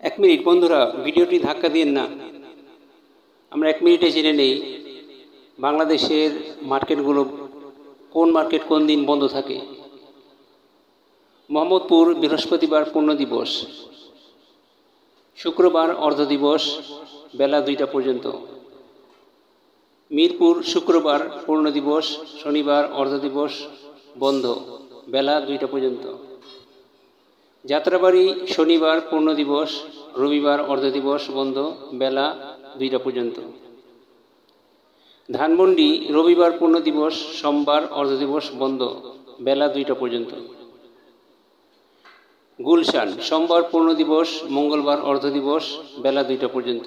এক মিনিট বন্ধুরা, ভিডিওটি ধাক্কা দিয়েন না। আমরা এক মিনিটে জেনে নেই বাংলাদেশের মার্কেটগুলো, কোন মার্কেট কোন দিন বন্ধ থাকে। মোহাম্মদপুর বৃহস্পতিবার পূর্ণ দিবস, শুক্রবার অর্ধ দিবস বেলা 2টা পর্যন্ত। মিরপুর শুক্রবার পূর্ণ দিবস, শনিবার অর্ধ দিবস বন্ধ বেলা 2টা পর্যন্ত। যাত্রাবাড়ি শনিবার পূর্ণ দিবস, রবিবার অর্ধ দিবস বন্ধ বেলা 2টা পর্যন্ত। ধানমন্ডি রবিবার পূর্ণ দিবস, সোমবার অর্ধ দিবস বন্ধ বেলা 2টা পর্যন্ত। গুলশান সোমবার পূর্ণ দিবস, মঙ্গলবার অর্ধ দিবস বেলা 2টা পর্যন্ত।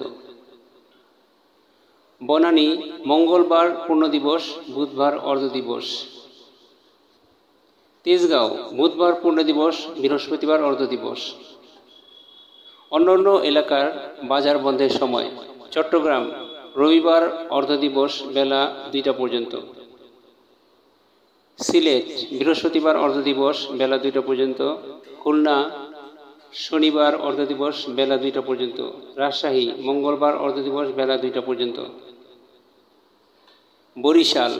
বনানী মঙ্গলবার পূর্ণ দিবস, বুধবার অর্ধ দিবস। তেজগাঁও বুধবার পূর্ণ দিবস, বৃহস্পতিবার অর্ধ দিবস। অন্যান্য এলাকার বাজার বন্ধের সময়: চট্টগ্রাম রবিবার অর্ধ দিবস বেলা 2টা পর্যন্ত। সিলেট বৃহস্পতিবার অর্ধ দিবস বেলা 2টা পর্যন্ত। খুলনা শনিবার অর্ধ দিবস বেলা 2টা পর্যন্ত। রাজশাহী মঙ্গলবার অর্ধ দিবস বেলা 2টা পর্যন্ত। বরিশাল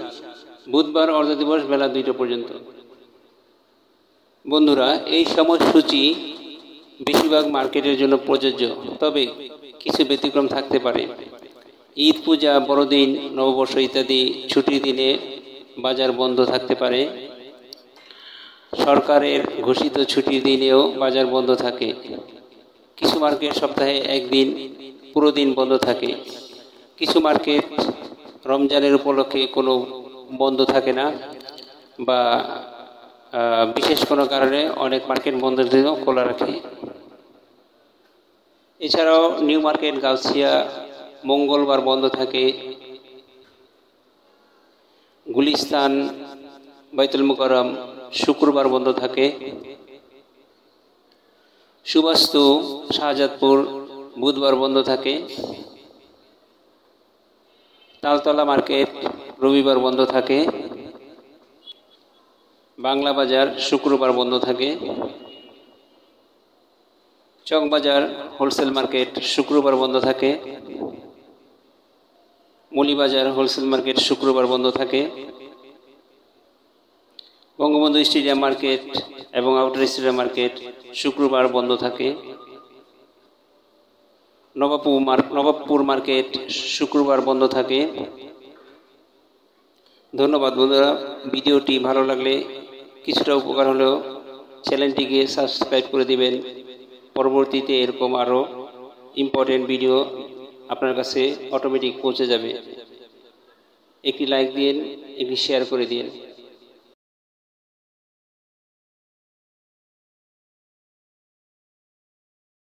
বুধবার অর্ধ দিবস বেলা 2টা পর্যন্ত। বন্ধুরা, এই সময়সূচি বেশিরভাগ মার্কেটের জন্য প্রযোজ্য, তবে কিছু ব্যতিক্রম থাকতে পারে। ঈদ, পূজা, বড়দিন, নববর্ষ ইত্যাদি ছুটির দিনে বাজার বন্ধ থাকতে পারে। সরকারের ঘোষিত ছুটির দিনেও বাজার বন্ধ থাকে। কিছু মার্কেট সপ্তাহে একদিন পুরো দিন বন্ধ থাকে। কিছু মার্কেট রমজানের উপলক্ষে কোনো বন্ধ থাকে না, বা বিশেষ কোনো কারণে অনেক মার্কেট বন্ধের দিনও খোলা রাখে। এছাড়াও নিউ মার্কেট, গাউছিয়া মঙ্গলবার বন্ধ থাকে। গুলিস্তান, বাইতুল মুকাররম শুক্রবার বন্ধ থাকে। সুবাস্তু, শাহজাদপুর বুধবার বন্ধ থাকে। তালতলা মার্কেট রবিবার বন্ধ থাকে। বাংলা বাজার শুক্রবার বন্ধ থাকে। চকবাজার হোলসেল মার্কেট শুক্রবার বন্ধ থাকে। মৌলিবাজার হোলসেল মার্কেট শুক্রবার বন্ধ থাকে। বঙ্গবন্ধু স্টেডিয়াম মার্কেট এবং আউটার স্টেডিয়াম মার্কেট শুক্রবার বন্ধ থাকে। নবাবপুর মার্কেট শুক্রবার বন্ধ থাকে। ধন্যবাদ বন্ধুরা, ভিডিওটি ভালো লাগলে, কিছুটা উপকার হলেও চ্যানেলটিকে সাবস্ক্রাইব করে দিবেন। পরবর্তীতে এরকম আরও ইম্পর্টেন্ট ভিডিও আপনার কাছে অটোমেটিক পৌঁছে যাবে। একটি লাইক দিন, একটি শেয়ার করে দিন।